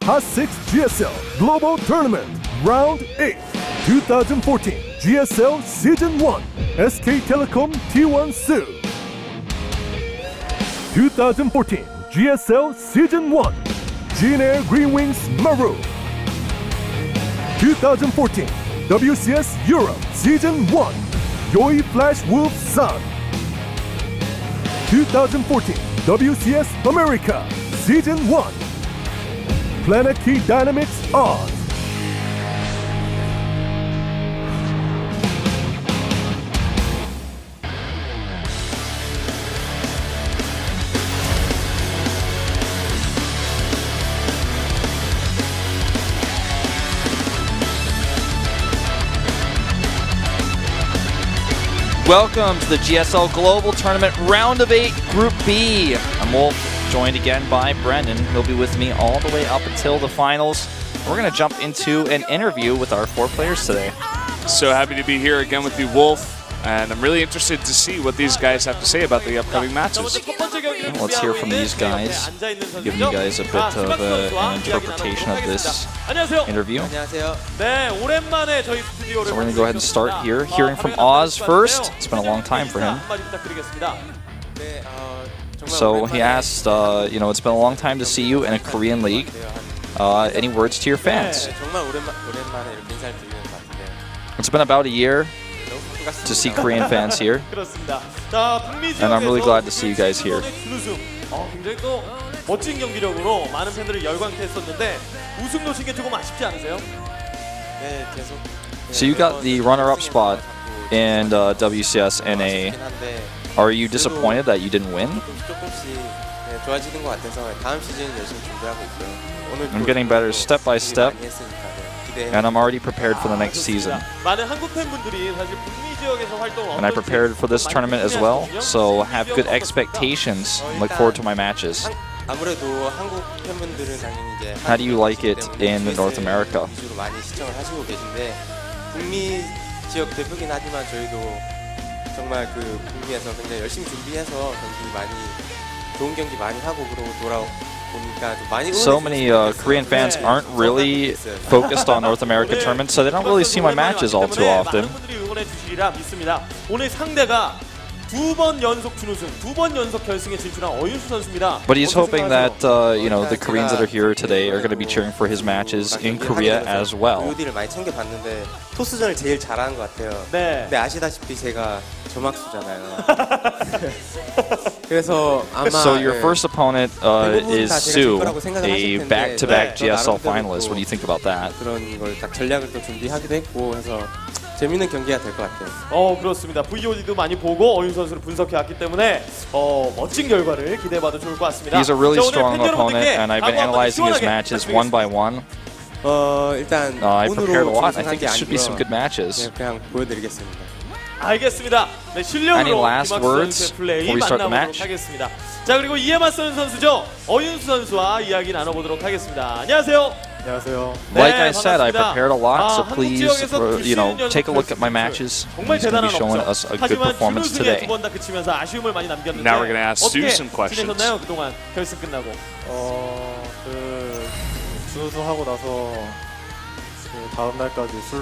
Hot 6 GSL Global Tournament Round 8 2014 GSL Season 1 SK Telecom T1 Su 2014 GSL Season 1 GNL Green Wings Maru 2014 WCS Europe Season 1 Yoi Flash Wolf Sun 2014 WCS America Season 1 Planet Key Dynamics Oz. Welcome to the GSL Global Tournament Round of 8 Group B. I'm Wolf, joined again by Brendan. He'll be with me all the way up until the finals. We're going to jump into an interview with our 4 players today. So happy to be here again with you, Wolf. And I'm really interested to see what these guys have to say about the upcoming matches. Let's hear from these guys, give you guys a bit of an interpretation of this interview. So we're going to go ahead and start here, hearing from Oz first. It's been a long time for him. So he asked, you know, it's been a long time to see you in a Korean league. Any words to your fans? It's been about a year to see Korean fans here, and I'm really glad to see you guys here. So you got the runner-up spot in WCS NA. Are you disappointed that you didn't win? I'm getting better step by step, and I'm already prepared for the next season. And I prepared for this tournament as well, so have good expectations. Look forward to my matches. How do you like it in North America? So many Korean fans aren't really focused on North American tournaments, so they don't really see my matches all too often. But he's hoping that you know, the Koreans that are here today are going to be cheering for his matches in Korea as well. So your first opponent is Su, a back-to-back GSL finalist. What do you think about that? 재밌는 경기가 될 것 같아요. 그렇습니다. VOD도 많이 보고 어윤 선수를 분석해왔기 때문에 멋진 결과를 기대해봐도 좋을 것 같습니다. He's a really strong opponent, and I've been analyzing his matches one by one. 일단 I prepared a lot. I think it should be some good matches. 그냥 보여드리겠습니다. 알겠습니다. 네, 실력으로 김학수 선수의 플레이 만나보도록 하겠습니다. 자, 그리고 이에 맞서는 선수죠. 어윤수 선수와 이야기 나눠보도록 하겠습니다. 안녕하세요. Like I said, I prepared a lot, so please, you know, take a look at my matches. He's going to be showing us a good performance today. Now we're going to ask Su some questions.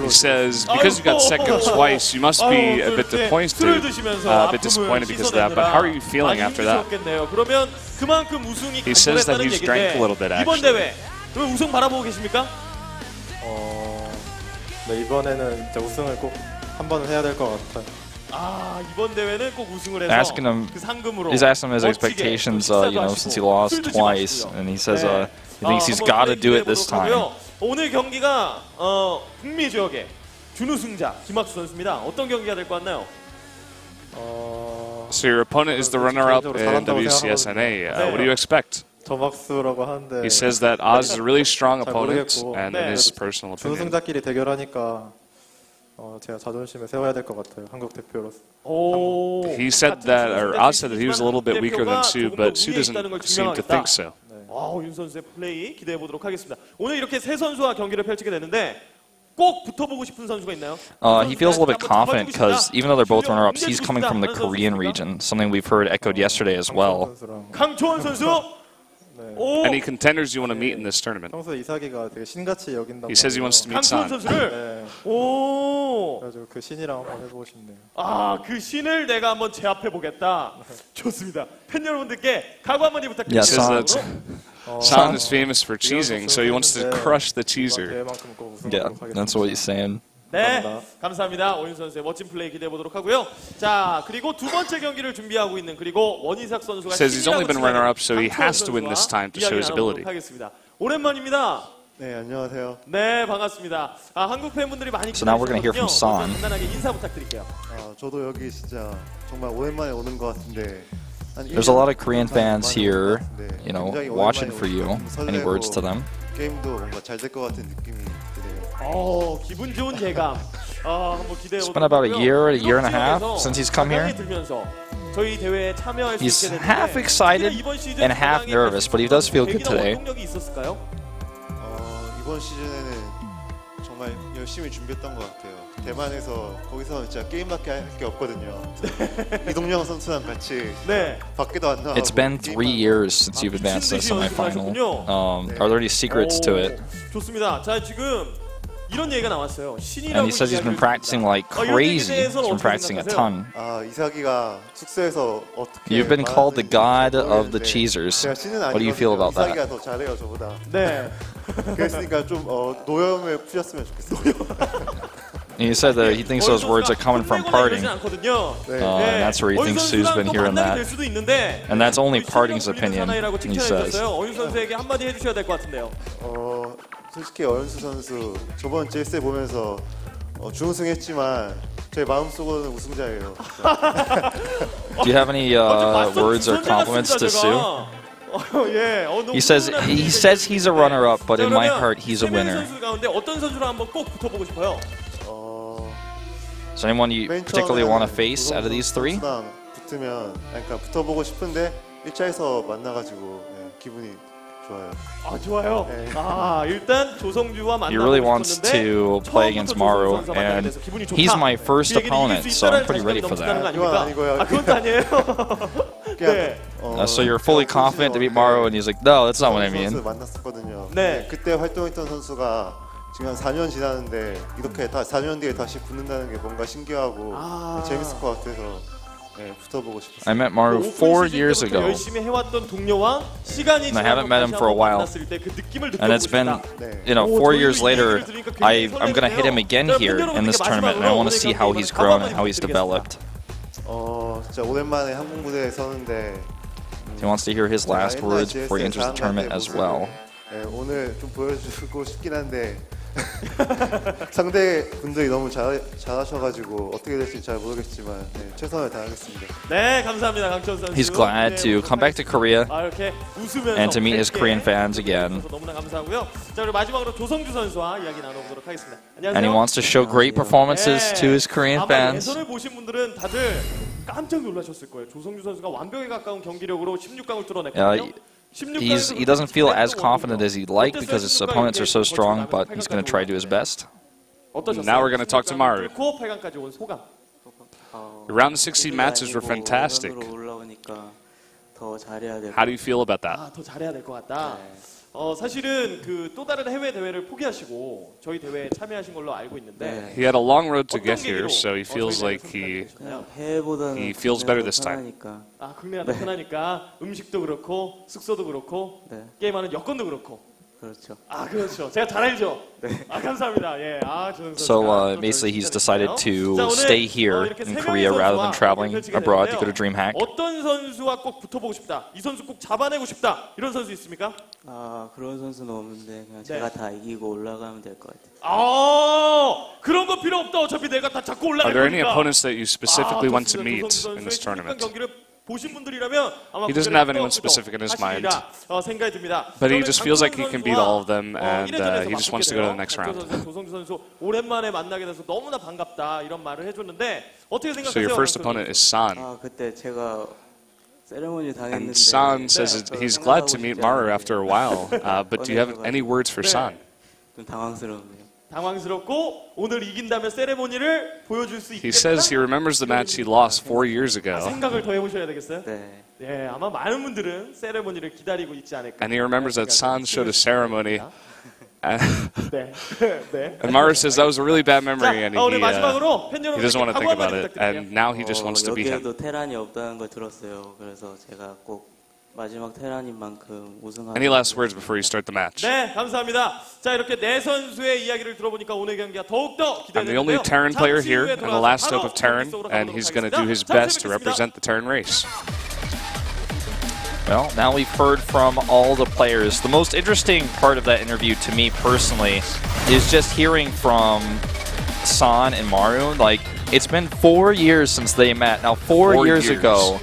He says, because you got second twice, you must be a bit disappointed because of that, but how are you feeling after that? He says that he's drank a little bit, actually. 우승 바라보고 계십니까? 네, 이번에는 진짜 우승을 꼭 한 번은 해야 될 것 같아요. 이번 대회는 꼭 우승을 해서 그 상금으로. He's asking him his expectations, you know, since he lost twice, and he says he thinks he's got to do it this time. 오늘 경기가 북미 지역의 준우승자 김학수 선수입니다. 어떤 경기가 될 것 같나요? So your opponent is the runner-up in WCS NA. What do you expect? He says that Oz is a really strong opponent, and in his personal opinion. 준우승자끼리 대결하니까 제가 자존심을 세워야 될 것 같아요. 한국 대표로서. He said that, or Oz said that he was a little bit weaker than Su, but Su doesn't seem to think so. 윤 선수의 플레이 기대해 보도록 하겠습니다. 오늘 이렇게 세 선수와 경기를 펼치게 되는데 꼭 붙어보고 싶은 선수가 있나요? He feels a little bit confident because even though they're both runner-ups, he's coming from the Korean region, something we've heard echoed yesterday as well. 강초원 선수. Any contenders you want to meet in this tournament? 평소에 이삭이가 되게 신같이 여긴다고. He says he wants to meet San. 선수를. 네. 오. 그래가지고 그 신이랑 한번 해보고 싶네요. 아, 그 신을 내가 한번 제압해 보겠다. 좋습니다. 팬 여러분들께 각오 한마디 부탁드립니다. He says that San is famous for cheesing, so he wants to crush the cheeser. Yeah, that's what he's saying. 네, 감사합니다. 오윤 선수의 멋진 플레이 기대해 보도록 하고요. 자, 그리고 두 번째 경기를 준비하고 있는 그리고 원희삭 선수가 Says he's only been runner-up, so he has to win this time to show his ability. 하겠습니다. 오랜만입니다. 네, 안녕하세요. 네, 반갑습니다. 아, 한국 팬분들이 많이 So now we're going to hear from San. 간단하게 인사 부탁드릴게요. 저도 여기 진짜 정말 오랜만에 오는 것 같은데. There's a lot of Korean fans here, you know, watching for you. Any words to them? 게임도 뭔가 잘 될 것 같은 느낌이 드네요. 기분 좋은 예감. 한번 기대해 It's 보도록 been about a year and a half 지역에서 since he's come here. 들면서 저희 대회에 참여할 수 He's 있게 됐는데 half excited 이번 시즌 and half nervous, but he does feel good today. 원동력이 있었을까요? 이번 시즌에는 정말 열심히 준비했던 것 같아요. 대만에서 거기서 진짜 게임밖에 할 게 없거든요. 이동영 선수랑 같이 밖에도 안 나가고. It's been 3 years since you've advanced to the semifinal. Are there any secrets to it? 좋습니다. 자, 지금 이런 얘기가 나왔어요. And he says he's been practicing like crazy. He's been practicing a ton. 이삭이가 숙소에서 어떻게 You've been called the god of the cheesers. What do you feel about that? 이삭이가 더 잘해요, 저보다. 네. 그랬으니까 좀 노염을 푸셨으면 좋겠어요. And he said that he thinks those words are coming from parting. And that's where he thinks Sue's been hearing that. And that's only parting's opinion, he says. 어윤 선수에게 한마디 해주셔야 될 것 같은데요. 솔직히 어윤수 선수 저번 GSL 보면서 준우승했지만 제 마음속으로는 우승자예요. Do you have any words or compliments to Sue? He says he's a runner-up, but in my heart he's a winner. 어떤 선수랑 한번 꼭 붙어보고 싶어요? Is there anyone you particularly want to face out of these three? 붙으면 그러니까 붙어보고 싶은데 1차에서 만나가지고 기분이 좋아요. 좋아요. 일단 조성주와 만나고 He really wants to play against Maru, and he's my first opponent, so I'm pretty ready for that. 그건 아니에요. So you're fully confident to beat Maru, and he's like, no, that's not what I mean. 만났었거든요. 그때 활동했던 선수가 지금 한 4년 지났는데 이렇게 4년 뒤에 다시 붙는다는 게 뭔가 신기하고 재밌을 것 같아서 붙어보고 싶었어요. I met Maru 4 years ago, 열심히 해왔던 동료와 시간이 and I haven't met him for a while. And it's been, 4 years later, I'm gonna hit him again here in this tournament, and I want to see how he's grown and how he's developed. 진짜 오랜만에 한국 무대에 서는데 He wants to hear his last words before he enters the tournament as well. 오늘 좀 보여주고 싶긴 한데 상대 분들이 너무 잘하셔가지고 어떻게 될지 잘 모르겠지만 최선을 다하겠습니다. 네, 감사합니다, 강천 선수. He's glad to come back to Korea 이렇게 웃으면서 and to meet his Korean fans again. 너무나 감사하고요. 자, 그리고 마지막으로 조성주 선수와 이야기 나눠보도록 하겠습니다. 안녕하세요. And he wants to show great performances to his Korean fans. 예선을 보신 분들은 다들 깜짝 놀라셨을 거예요. 조성주 선수가 완벽에 가까운 경기력으로 16강을 뚫어냈거든요. He doesn't feel as confident as he'd like because his opponents are so strong, but he's going to try to do his best. Now we're going to talk to Maru. The round 16 matches were fantastic. How do you feel about that? 더 잘해야 될 것 같다. 사실은 그 또 다른 해외 대회를 포기하시고 저희 대회에 참여하신 걸로 알고 있는데 He had a long road to get here, so he feels like he feels better this time. 국내가 더 편하니까 음식도 그렇고 숙소도 그렇고 게임하는 여건도 그렇고. 그렇죠. 그렇죠. 제가 잘 알죠. 감사합니다. So basically, he's decided to stay here in Korea rather than traveling abroad to go to DreamHack. 어떤 선수와 꼭 붙어보고 싶다. 이 선수 꼭 잡아내고 싶다. 이런 선수 있습니까? 그런 선수는 없는데 그냥 제가 다 이기고 올라가면 될 것 같아요. 그런 거 필요 없다. 어차피 내가 다 잡고 올라갈 거니까. Are there any opponents that you specifically want to meet in this tournament? He doesn't have anyone specific in his mind, but he just feels like he can beat all of them, and he just wants to go to the next round. So your first opponent is San. And San says he's glad to meet Maru after a while, but do you have any words for San? 당황스럽고 오늘 이긴다면 세레모니를 보여줄 수 있겠다. He says he remembers the match he lost 4 years ago. 생각을 더 해보셔야 되겠어요? 네. 네, 아마 많은 분들은 세레모니를 기다리고 있지 않을까. And he remembers that San showed a ceremony. 네. 네. And Maru says that was a really bad memory, and 오늘 마지막으로 팬 he doesn't want to think about it. 부탁드릴게요. And now he just wants to beat him. 여기에도 테란이 없다는 걸 들었어요. 그래서 제가 꼭 마지막 테란인 만큼 우승하고. Any last words before you start the match? 네, 감사합니다. 자, 이렇게 네 선수의 이야기를 들어보니까 오늘 경기가 더욱더 I'm the only 기대되는데요. Terran player 잠시 here, 후에 and the last 돌아와서 hope of Terran, 바로 and 경기 he's 속으로 going to do his 가겠습니다. best to represent the Terran race. Well, now we've heard from all the players. The most interesting part of that interview to me personally is just hearing from San and Maru. Like, it's been 4 years since they met. Now, 4 years ago,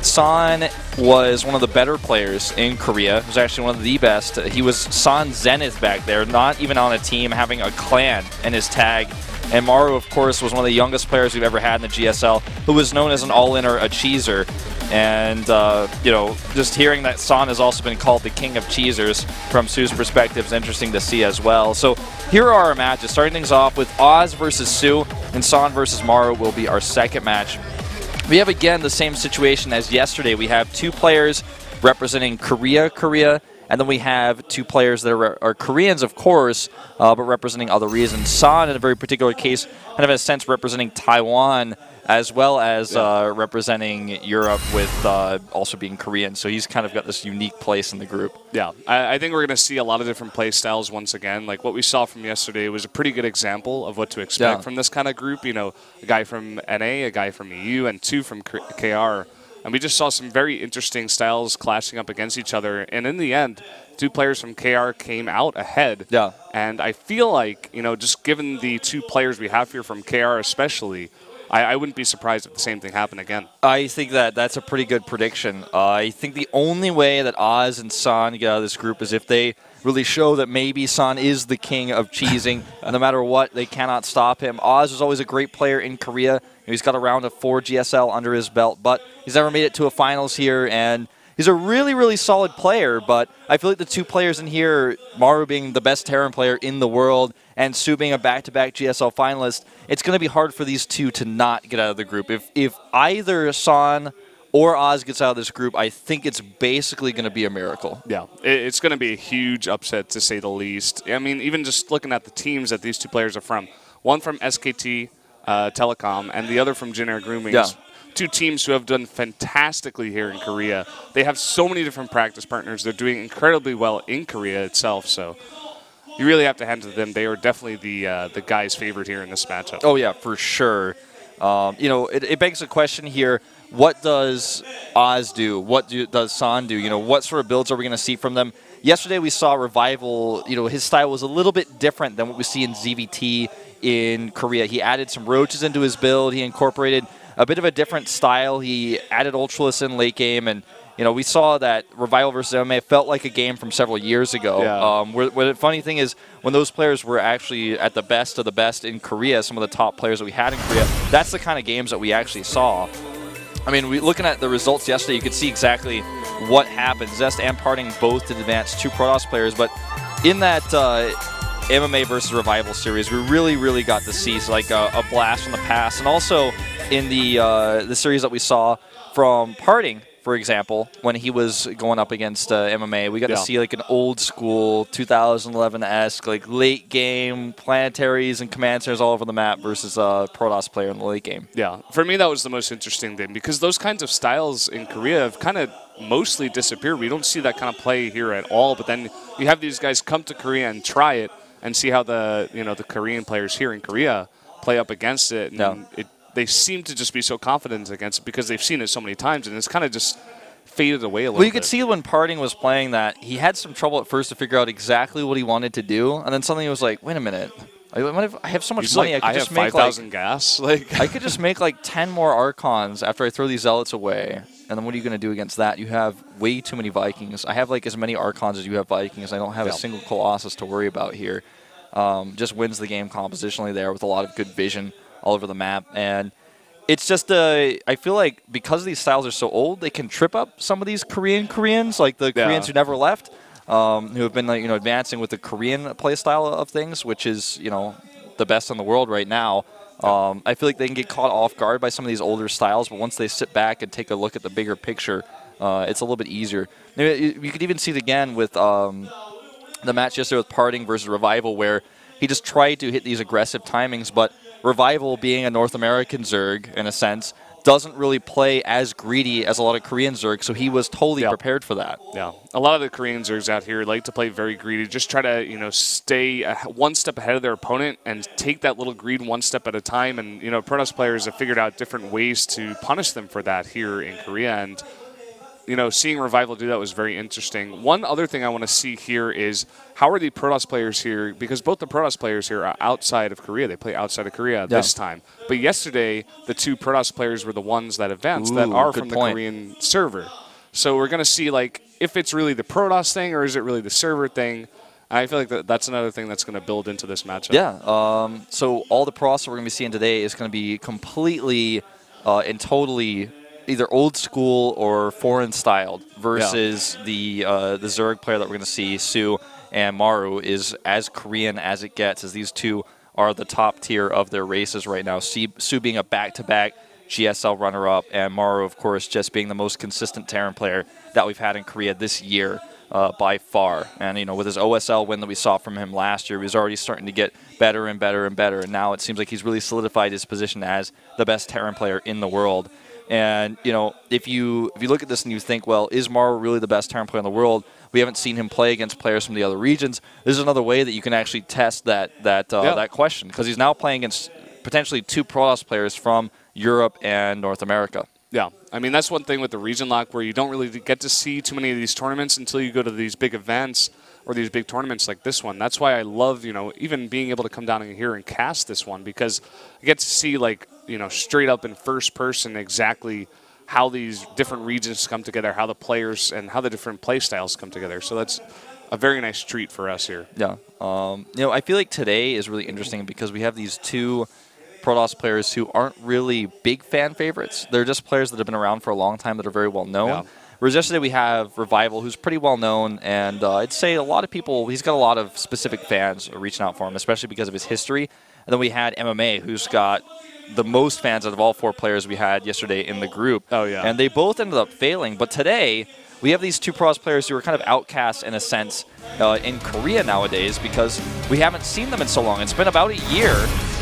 San was one of the better players in Korea. He was actually one of the best. He was San Zenith back there, not even on a team, having a clan in his tag. And Maru, of course, was one of the youngest players we've ever had in the GSL, who was known as an all-inner, a cheeser. And, you know, just hearing that San has also been called the king of cheesers from Su's perspective is interesting to see as well. So here are our matches. Starting things off with Oz versus Su, and San versus Maru will be our second match. We have, again, the same situation as yesterday. We have 2 players representing Korea, and then we have 2 players that are Koreans, of course, but representing other reasons. San, in a very particular case, kind of in a sense representing Taiwan, as well as representing Europe with also being Korean. So he's kind of got this unique place in the group. Yeah, I think we're going to see a lot of different play styles once again. Like what we saw from yesterday was a pretty good example of what to expect from this kind of group. You know, a guy from NA, a guy from EU, and 2 from KR. And we just saw some very interesting styles clashing up against each other. And in the end, 2 players from KR came out ahead. Yeah. And I feel like, you know, just given the 2 players we have here from KR especially, I wouldn't be surprised if the same thing happened again. I think that's a pretty good prediction. I think the only way that Oz and San get out of this group is if they really show that maybe San is the king of cheesing. And no matter what, they cannot stop him. Oz was always a great player in Korea. He's got a round of 4 GSL under his belt, but he's never made it to a finals here, and he's a really, really solid player, but I feel like the 2 players in here, Maru being the best Terran player in the world, and Su being a back-to-back GSL finalist, it's going to be hard for these 2 to not get out of the group. If either San or Oz gets out of this group, I think it's basically going to be a miracle. Yeah, it's going to be a huge upset, to say the least. I mean, even just looking at the teams that these 2 players are from, one from SKT Telecom, and the other from Jin Grooming. Yeah. 2 teams who have done fantastically here in Korea. They have so many different practice partners. They're doing incredibly well in Korea itself. So you really have to hand it to them. They are definitely the guy's favorite here in this matchup. Oh yeah, for sure. You know, it begs a question here. What does Oz do? What does San do? You know, what sort of builds are we going to see from them? Yesterday we saw Revival. You know, his style was a little bit different than what we see in ZVT in Korea. He added some roaches into his build. He incorporated a bit of a different style. He added Ultralisk in late game, and you know, we saw that Revival versus MMA felt like a game from several years ago. Yeah. Where the funny thing is, when those players were actually at the best of the best in Korea, some of the top players that we had in Korea, that's the kind of games that we actually saw. I mean, looking at the results yesterday, you could see exactly what happened. Zest and Parting both did advance 2 Protoss players, but in that MMA versus Revival series, we really got to see like a blast from the past, and also in the series that we saw from Parting, for example, when he was going up against MMA, we got to see like an old school 2011-esque like late game planetaries and command centers all over the map versus a Protoss player in the late game. Yeah, for me that was the most interesting thing, because those kinds of styles in Korea have kind of mostly disappeared. We don't see that kind of play here at all, but then you have these guys come to Korea and try it and see how the Korean players here in Korea play up against it, and they seem to just be so confident against it because they've seen it so many times, and it's kind of just faded away a little bit. Well, you could see when Parting was playing that, he had some trouble at first to figure out exactly what he wanted to do, and then suddenly he was like, wait a minute, I have so much money, like, I could just make 5,000 gas. Like I could just make like 10 more Archons after I throw these Zealots away, and then what are you going to do against that? You have way too many Vikings. I have like as many Archons as you have Vikings. I don't have a single Colossus to worry about here. Just wins the game compositionally there with a lot of good vision all over the map. And it's just, I feel like because these styles are so old, they can trip up some of these Koreans, like the Koreans who never left. who have been advancing with the Korean playstyle of things, which is the best in the world right now. I feel like they can get caught off guard by some of these older styles, but once they sit back and take a look at the bigger picture, it's a little bit easier. You could even see it again with the match yesterday with Parting versus Revival, where he just tried to hit these aggressive timings, but Revival, being a North American Zerg in a sense, doesn't really play as greedy as a lot of Korean Zerg, so he was totally prepared for that. Yeah, a lot of the Korean Zergs out here like to play very greedy, just try to stay one step ahead of their opponent and take that little greed one step at a time. And Protoss players have figured out different ways to punish them for that here in Korea, and seeing Revival do that was very interesting. One other thing I want to see here is how are the Protoss players here, because both the Protoss players here are outside of Korea. They play outside of Korea this time. But yesterday, the two Protoss players were the ones that advanced that are from the Korean server. So we're going to see if it's really the Protoss thing or is it really the server thing. I feel like that's another thing that's going to build into this matchup. Yeah. So all the Protoss we're going to be seeing today is going to be completely and totally either old school or foreign styled versus the Zerg player that we're going to see, Su and Maru, is as Korean as it gets, as these two are the top tier of their races right now. Su being a back-to-back GSL runner-up, and Maru, of course, just being the most consistent Terran player that we've had in Korea this year by far. And, with his OSL win that we saw from him last year, he was already starting to get better and better and better, and now it seems like he's really solidified his position as the best Terran player in the world. And, if you look at this and you think, well, is Maru really the best Terran player in the world? We haven't seen him play against players from the other regions. This is another way that you can actually test that question, because he's now playing against potentially two Protoss players from Europe and North America. Yeah, I mean, that's one thing with the region lock where you don't really get to see too many of these tournaments until you go to these big events or these big tournaments like this one. That's why I love, even being able to come down here and cast this one, because I get to see, straight up in first person exactly how these different regions come together, how the players and how the different play styles come together. So that's a very nice treat for us here. Yeah. I feel like today is really interesting because we have these two Protoss players who aren't really big fan favorites. They're just players that have been around for a long time that are very well known. Yeah. Whereas yesterday we have Revival, who's pretty well known, and I'd say a lot of people, he's got a lot of specific fans reaching out for him, especially because of his history. And then we had MMA, who's got the most fans out of all four players we had yesterday in the group. Oh, yeah. And they both ended up failing. But today, we have these two Protoss players who are kind of outcasts in a sense in Korea nowadays because we haven't seen them in so long. It's been about a year.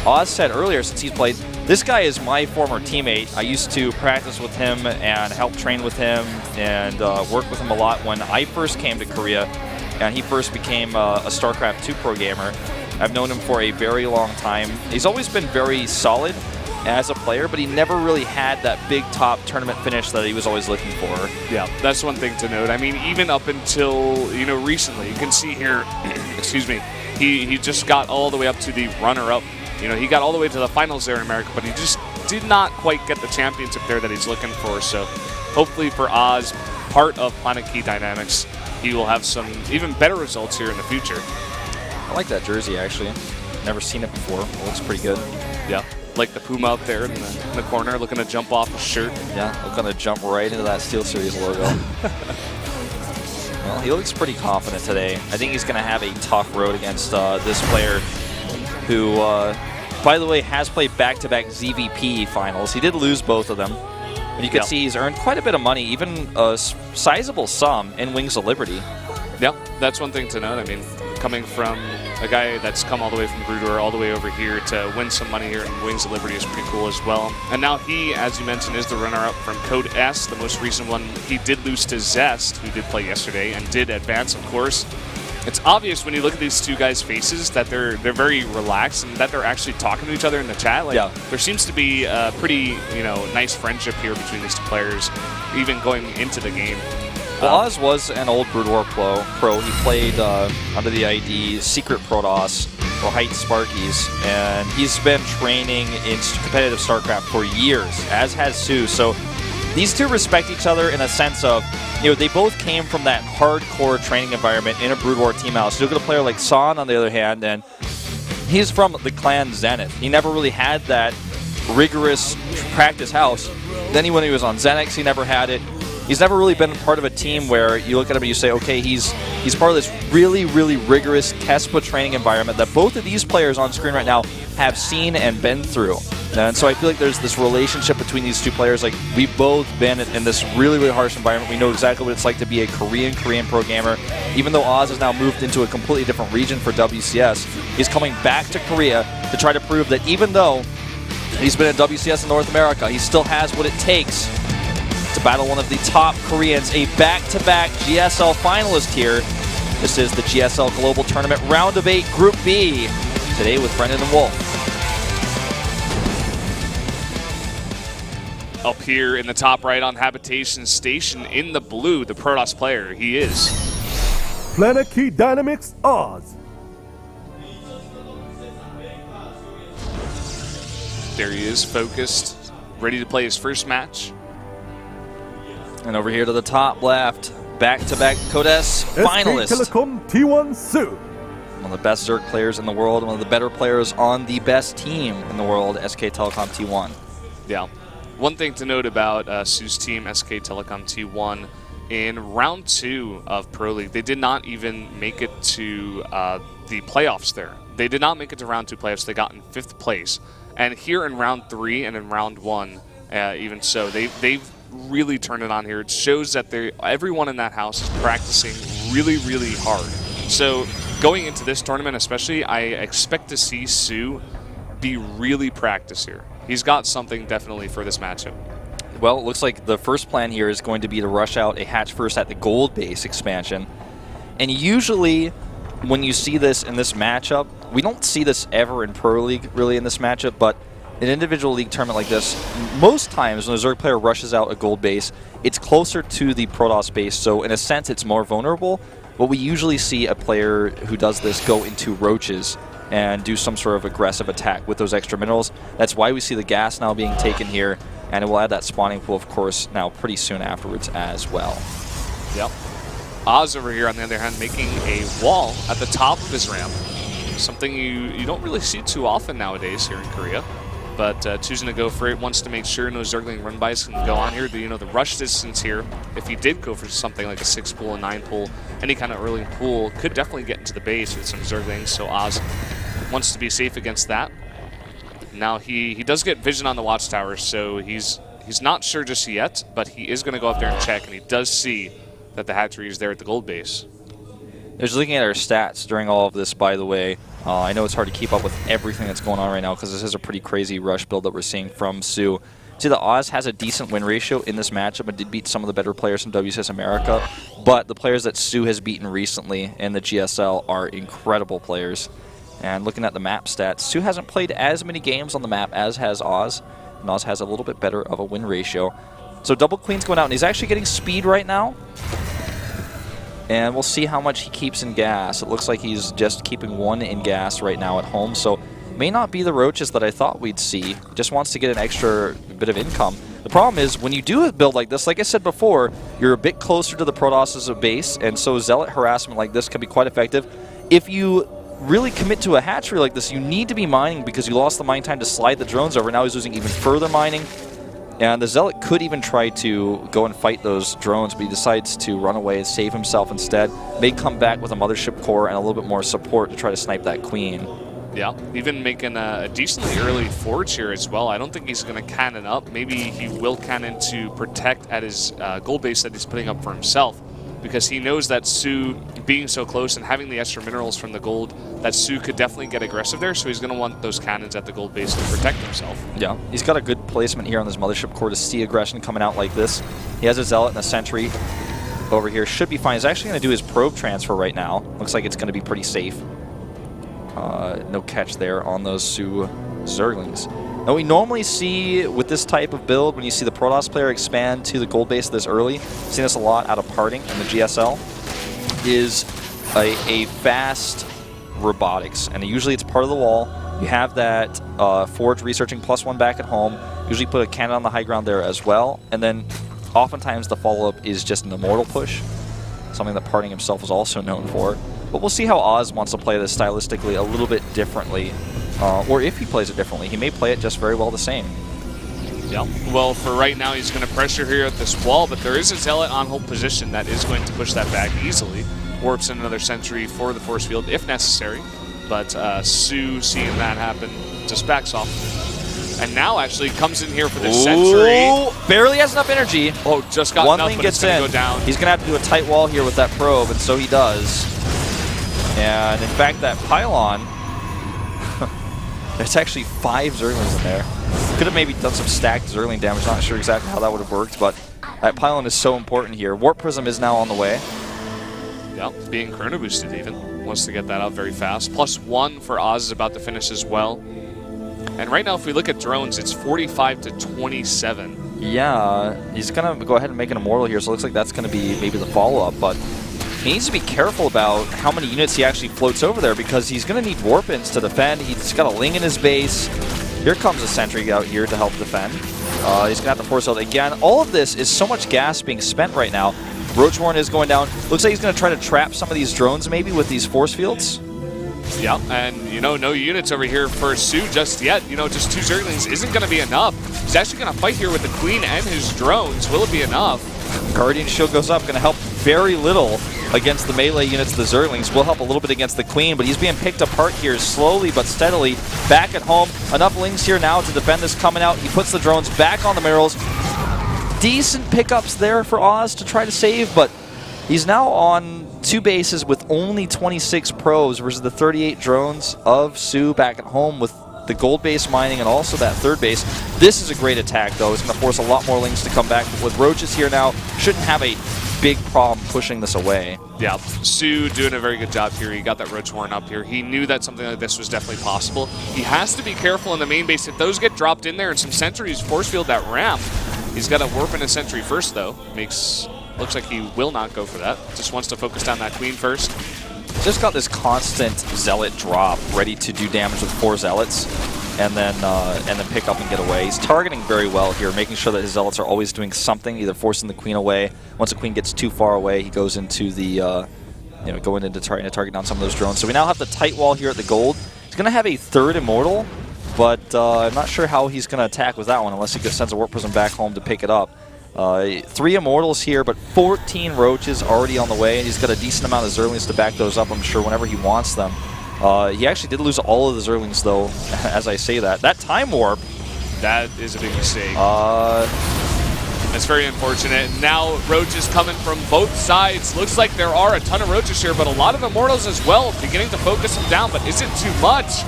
Oz said earlier since he's played, this guy is my former teammate. I used to practice with him and help train with him and work with him a lot when I first came to Korea and he first became a Starcraft 2 pro gamer. I've known him for a very long time. He's always been very solid as a player, but he never really had that big top tournament finish that he was always looking for. Yeah, that's one thing to note. I mean, even up until, recently, you can see here, excuse me, he just got all the way up to the runner-up. He got all the way to the finals there in America, but he just did not quite get the championship there that he's looking for. So hopefully for Oz, part of Planet Key Dynamics, he will have some even better results here in the future. I like that jersey, actually. Never seen it before. It looks pretty good. Yeah. Like the Puma up there in the corner, looking to jump off his shirt. Yeah, looking to jump right into that SteelSeries logo. Well, he looks pretty confident today. I think he's going to have a tough road against this player who, by the way, has played back-to-back ZVP finals. He did lose both of them. And you can see he's earned quite a bit of money, even a sizable sum in Wings of Liberty. Yep, that's one thing to note. I mean, coming from a guy that's come all the way from Brood War all the way over here to win some money here in Wings of Liberty is pretty cool as well. And now he, as you mentioned, is the runner-up from Code S, the most recent one. He did lose to Zest, who did play yesterday, and did advance, of course. It's obvious when you look at these two guys' faces that they're very relaxed and that they're actually talking to each other in the chat. Like, there seems to be a pretty nice friendship here between these two players, even going into the game. Well, Oz was an old Brood War pro. He played under the ID Secret Protoss, Ro8 Sparkies, and he's been training in competitive StarCraft for years, as has Su. So these two respect each other in a sense of, they both came from that hardcore training environment in a Brood War team house. You look at a player like San, on the other hand, and he's from the clan Zenith. He never really had that rigorous practice house. Then when he was on Zenix, he never had it. he's never really been part of a team where you look at him and you say, okay, he's part of this really, really rigorous test-put training environment that both of these players on screen right now have seen and been through. And so I feel like there's this relationship between these two players. Like, we've both been in this really, really harsh environment. We know exactly what it's like to be a Korean pro gamer. Even though Oz has now moved into a completely different region for WCS, he's coming back to Korea to try to prove that even though he's been at WCS in North America, he still has what it takes to battle one of the top Koreans, a back-to-back GSL finalist here. This is the GSL Global Tournament Round of 8 Group B, today with Brendan and Wolf. Up here in the top right on Habitation Station in the blue, the Protoss player, he is Planet Key Dynamics Oz. There he is, focused, ready to play his first match. And over here to the top left, back-to-back Codes finalist. SK Telecom T1 Su. One of the best Zerg players in the world, one of the better players on the best team in the world, SK Telecom T1. Yeah. One thing to note about Su's team, SK Telecom T1, in round 2 of Pro League, they did not even make it to the playoffs there. They did not make it to round 2 playoffs. They got in 5th place. And here in round 3 and in round 1, even so, they've really turned it on here. It shows that everyone in that house is practicing really, really hard. So going into this tournament especially, I expect to see Su be really practiced here. He's got something definitely for this matchup. Well, it looks like the first plan here is going to be to rush out a hatch first at the gold base expansion. And usually when you see this in this matchup, we don't see this ever in Pro League really in this matchup, but in an individual league tournament like this, most times when a Zerg player rushes out a gold base, it's closer to the Protoss base, so in a sense it's more vulnerable. But we usually see a player who does this go into roaches and do some sort of aggressive attack with those extra minerals. That's why we see the gas now being taken here, and it will add that spawning pool, of course, now pretty soon afterwards as well. Yep. Oz over here, on the other hand, making a wall at the top of his ramp. Something you don't really see too often nowadays here in Korea. But choosing to go for it, wants to make sure no Zergling run-bys can go on here. The rush distance here, if he did go for something like a 6 pool, a 9 pool, any kind of early pool, could definitely get into the base with some Zerglings. So Oz wants to be safe against that. Now he does get vision on the watchtower, so he's not sure just yet, but he is going to go up there and check, and he does see that the hatchery is there at the gold base. Just looking at our stats during all of this, by the way, I know it's hard to keep up with everything that's going on right now because this is a pretty crazy rush build that we're seeing from Su. See, the Oz has a decent win ratio in this matchup and did beat some of the better players in WCS America, but the players that Su has beaten recently in the GSL are incredible players. And looking at the map stats, Su hasn't played as many games on the map as has Oz, and Oz has a little bit better of a win ratio. So Double Queen's going out, and he's actually getting speed right now. And we'll see how much he keeps in gas. It looks like he's just keeping 1 in gas right now at home, so may not be the roaches that I thought we'd see. Just wants to get an extra bit of income. The problem is, when you do a build like this, like I said before, you're a bit closer to the Protoss base, and so Zealot harassment like this can be quite effective. If you really commit to a hatchery like this, you need to be mining because you lost the mine time to slide the drones over. Now he's losing even further mining. And the Zealot could even try to go and fight those drones, but he decides to run away and save himself instead. May come back with a mothership core and a little bit more support to try to snipe that queen. Yeah, even making a decently early forge here as well. I don't think he's going to cannon up. Maybe he will cannon to protect at his gold base that he's putting up for himself, because he knows that Su, being so close and having the extra minerals from the gold, that Su could definitely get aggressive there, so he's going to want those cannons at the gold base to protect himself. Yeah, he's got a good placement here on this mothership core to see aggression coming out like this. He has a Zealot and a Sentry over here. Should be fine. He's actually going to do his probe transfer right now. Looks like it's going to be pretty safe. No catch there on those Su Zerglings. Now, we normally see with this type of build, when you see the Protoss player expand to the gold base this early, seen this a lot out of Parting in the GSL, is a fast robotics. And usually it's part of the wall. You have that Forge researching +1 back at home. Usually put a cannon on the high ground there as well. And then oftentimes the follow-up is just an immortal push, something that Parting himself was also known for. But we'll see how Oz wants to play this stylistically a little bit differently. Or if he plays it differently, he may play it just very well the same. Yeah. Well, for right now, he's going to pressure here at this wall, but there is a Zealot on hold position that is going to push that back easily. Warps in another sentry for the force field if necessary, but Su, seeing that happen, just backs off. And now actually comes in here for the sentry. Barely has enough energy. Oh, just got One enough, lane but gets it's going in. to go down. He's going to have to do a tight wall here with that probe, and so he does. And in fact, that pylon, there's actually 5 Zerglings in there. Could have maybe done some stacked Zergling damage. Not sure exactly how that would have worked, but that pylon is so important here. Warp Prism is now on the way. Yeah, being chrono boosted even. Wants to get that out very fast. +1 for Oz is about to finish as well. And right now, if we look at drones, it's 45 to 27. Yeah, he's going to go ahead and make an Immortal here, so it looks like that's going to be maybe the follow-up, but he needs to be careful about how many units he actually floats over there because he's going to need Warp-ins to defend. He's got a Ling in his base. Here comes a sentry out here to help defend. He's going to have to force out again. All of this is so much gas being spent right now. Roachhorn is going down. Looks like he's going to try to trap some of these drones maybe with these force fields. Yeah, and, you know, no units over here for Su just yet. You know, just 2 Zerglings isn't going to be enough. He's actually going to fight here with the Queen and his drones. Will it be enough? Guardian Shield goes up. Going to help very little against the melee units of the Zerglings. Will help a little bit against the Queen, but he's being picked apart here slowly but steadily. Back at home. Enough Lings here now to defend this coming out. He puts the drones back on the Mirrors. Decent pickups there for Oz to try to save, but he's now on 2 bases with only 26 probes versus the 38 drones of Su back at home with the gold base mining and also that 3rd base. This is a great attack, though. It's going to force a lot more Lings to come back. But with Roaches here now, shouldn't have a big problem pushing this away. Yeah, Su doing a very good job here. He got that Roach Horn up here. He knew that something like this was definitely possible. He has to be careful in the main base. If those get dropped in there and some sentries force field that ramp, he's got to warp in a sentry first, though. Looks like he will not go for that. Just wants to focus down that Queen first. Just got this constant Zealot drop ready to do damage with 4 Zealots and then pick up and get away. He's targeting very well here, making sure that his Zealots are always doing something, either forcing the Queen away. Once the Queen gets too far away, he goes into the, going into trying to target down some of those drones. So we now have the tight wall here at the gold. He's going to have a 3rd Immortal, but I'm not sure how he's going to attack with that one unless he sends a Warp Prism back home to pick it up. 3 Immortals here, but 14 Roaches already on the way, and he's got a decent amount of Zerglings to back those up, I'm sure, whenever he wants them. He actually did lose all of the Zerglings, though, as I say that. That Time Warp... That is a big mistake. That's very unfortunate. Now Roaches coming from both sides. Looks like there are a ton of Roaches here, but a lot of Immortals as well, beginning to focus him down, but is it too much?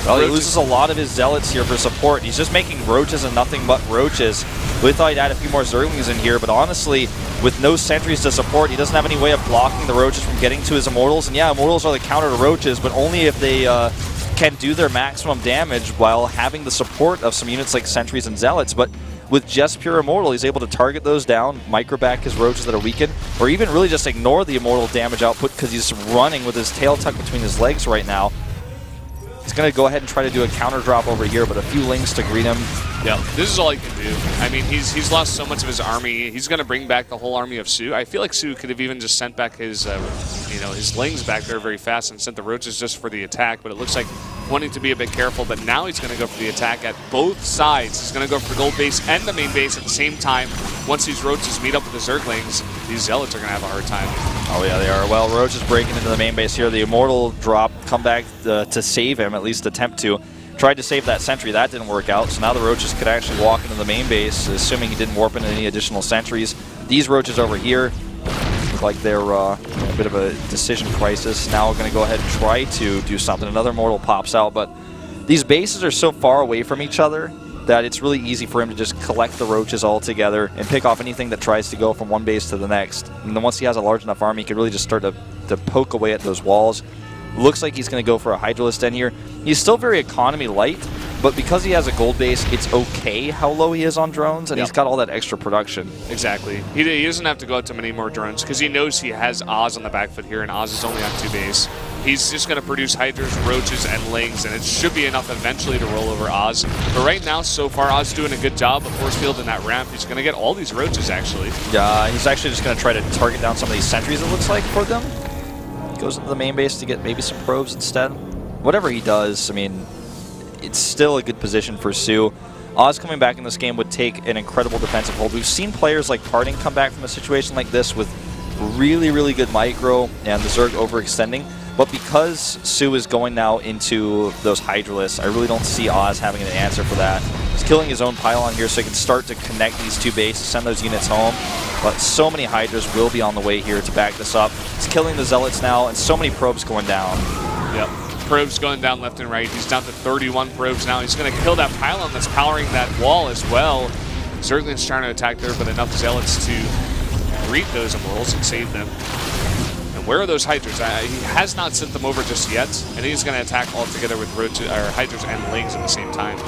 Well, he loses a lot of his Zealots here for support. He's just making Roaches and nothing but Roaches. We thought he'd add a few more Zerglings in here, but honestly, with no sentries to support, he doesn't have any way of blocking the Roaches from getting to his Immortals. And yeah, Immortals are the counter to Roaches, but only if they can do their maximum damage while having the support of some units like sentries and Zealots. But with just pure Immortal, he's able to target those down, microback his Roaches that are weakened, or even really just ignore the Immortal damage output because he's running with his tail tucked between his legs right now. He's going to go ahead and try to do a counter drop over here, but a few Lings to greet him. Yeah, this is all he can do. I mean, he's lost so much of his army. He's going to bring back the whole army of Su. I feel like Su could have even just sent back his, his Lings back there very fast and sent the Roaches just for the attack. But it looks like wanting to be a bit careful. But now he's going to go for the attack at both sides. He's going to go for the gold base and the main base at the same time. Once these Roaches meet up with the Zerglings, these Zealots are going to have a hard time. Oh yeah, they are. Well, Roach is breaking into the main base here. The Immortal drop, come back to save him, at least attempt to. Tried to save that sentry, that didn't work out, so now the Roaches could actually walk into the main base, assuming he didn't warp into any additional sentries. These Roaches over here look like they're a bit of a decision crisis. Now we're going to go ahead and try to do something. Another Immortal pops out, but these bases are so far away from each other that it's really easy for him to just collect the Roaches all together and pick off anything that tries to go from one base to the next. And then once he has a large enough army, he can really just start to poke away at those walls. Looks like he's going to go for a Hydralisk in here. He's still very economy light, but because he has a gold base, it's okay how low he is on drones, and he's got all that extra production. Exactly. He doesn't have to go out to many more drones because he knows he has Oz on the back foot here, and Oz is only on 2 base. He's just going to produce Hydras, Roaches, and Lings, and it should be enough eventually to roll over Oz. But right now, so far, Oz doing a good job of force field in that ramp. He's going to get all these Roaches, actually. Yeah, he's actually just going to try to target down some of these sentries, it looks like, for them. Goes into the main base to get maybe some probes instead. Whatever he does, I mean, it's still a good position for Su. Oz coming back in this game would take an incredible defensive hold. We've seen players like Parting come back from a situation like this with really, really good micro and the Zerg overextending. But because Su is going now into those Hydralisks, I really don't see Oz having an answer for that. He's killing his own pylon here so he can start to connect these two bases, send those units home. But so many Hydras will be on the way here to back this up. He's killing the Zealots now, and so many probes going down. Yep. Probes going down left and right. He's down to 31 probes now. He's going to kill that pylon that's powering that wall as well. Zergling's trying to attack there, but enough Zealots to greet those Immortals and save them. And where are those Hydras? He has not sent them over just yet, and he's going to attack all together with Hydras and Lings at the same time.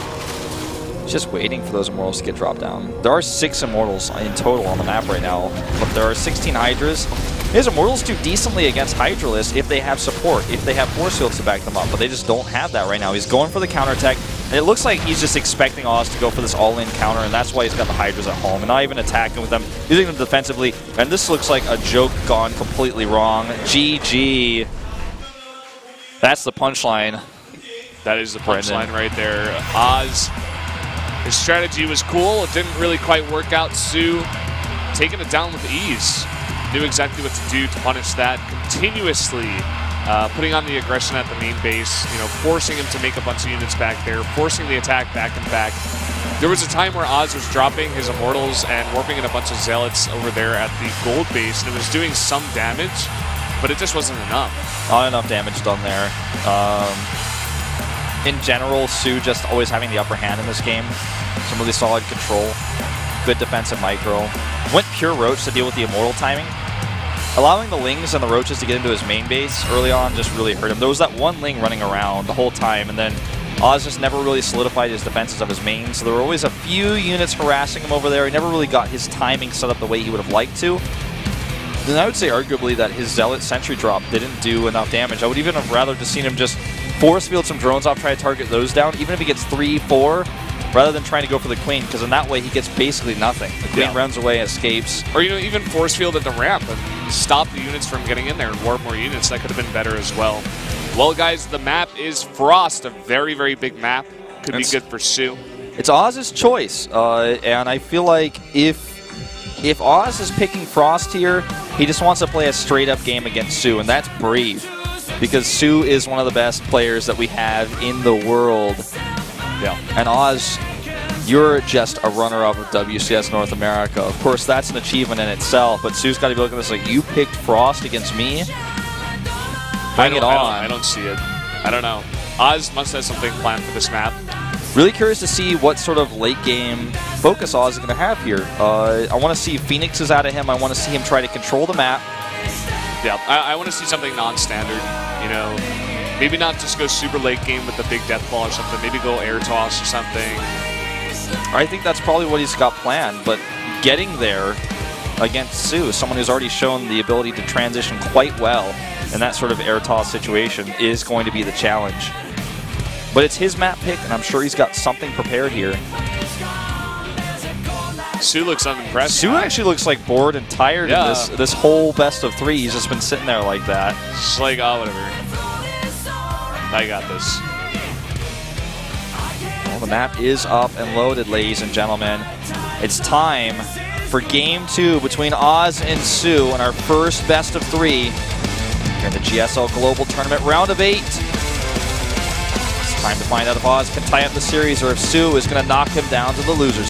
Just waiting for those Immortals to get dropped down. There are 6 Immortals in total on the map right now, but there are 16 Hydras. His Immortals do decently against Hydralisks if they have support, if they have force fields to back them up, but they just don't have that right now. He's going for the counterattack, and it looks like he's just expecting Oz to go for this all-in counter, and that's why he's got the Hydras at home, and not even attacking with them, using them defensively, and this looks like a joke gone completely wrong. GG. That's the punchline. That is the punchline right there. Oz, his strategy was cool. It didn't really quite work out. Su taking it down with ease. Knew exactly what to do to punish that. Continuously putting on the aggression at the main base, you know, forcing him to make a bunch of units back there, forcing the attack back and back. There was a time where Oz was dropping his Immortals and warping in a bunch of Zealots over there at the gold base, and it was doing some damage, but it just wasn't enough. Not enough damage done there. In general, Su just always having the upper hand in this game. Some really solid control, good defensive micro. Went pure Roach to deal with the Immortal timing. Allowing the Lings and the Roaches to get into his main base early on just really hurt him. There was that one Ling running around the whole time, and then Oz just never really solidified his defenses of his main, so there were always a few units harassing him over there. He never really got his timing set up the way he would have liked to. Then I would say arguably that his Zealot Sentry drop didn't do enough damage. I would even have rather just seen him just force field some drones off, try to target those down, even if he gets 3, 4, rather than trying to go for the Queen, because in that way he gets basically nothing. The Queen runs away, escapes. Or, you know, even force field at the ramp and stop the units from getting in there and warp more units. That could have been better as well. Well, guys, the map is Frost, a very, very big map. Could be good for Su. It's Oz's choice, and I feel like if Oz is picking Frost here, he just wants to play a straight-up game against Su, and that's brave, because Su is one of the best players that we have in the world. Yeah. And Oz, you're just a runner-up of WCS North America. Of course, that's an achievement in itself, but Su's got to be looking at this like, you picked Frost against me? Bring it on. I don't see it. I don't know. Oz must have something planned for this map. Really curious to see what sort of late-game focus Oz is going to have here. I want to see Phoenixes out of him. I want to see him try to control the map. Yeah, I want to see something non-standard, you know. Maybe not just go super late game with the big death ball or something. Maybe go air toss or something. I think that's probably what he's got planned, but getting there against Su, someone who's already shown the ability to transition quite well in that sort of air toss situation, is going to be the challenge. But it's his map pick, and I'm sure he's got something prepared here. Su looks unimpressed. Su actually looks like bored and tired in this whole best of 3. He's just been sitting there like that. Just like, oh, whatever. I got this. Well, the map is up and loaded, ladies and gentlemen. It's time for Game 2 between Oz and Su in our first best of 3 here in the GSL Global Tournament Round of 8. It's time to find out if Oz can tie up the series or if Su is going to knock him down to the loser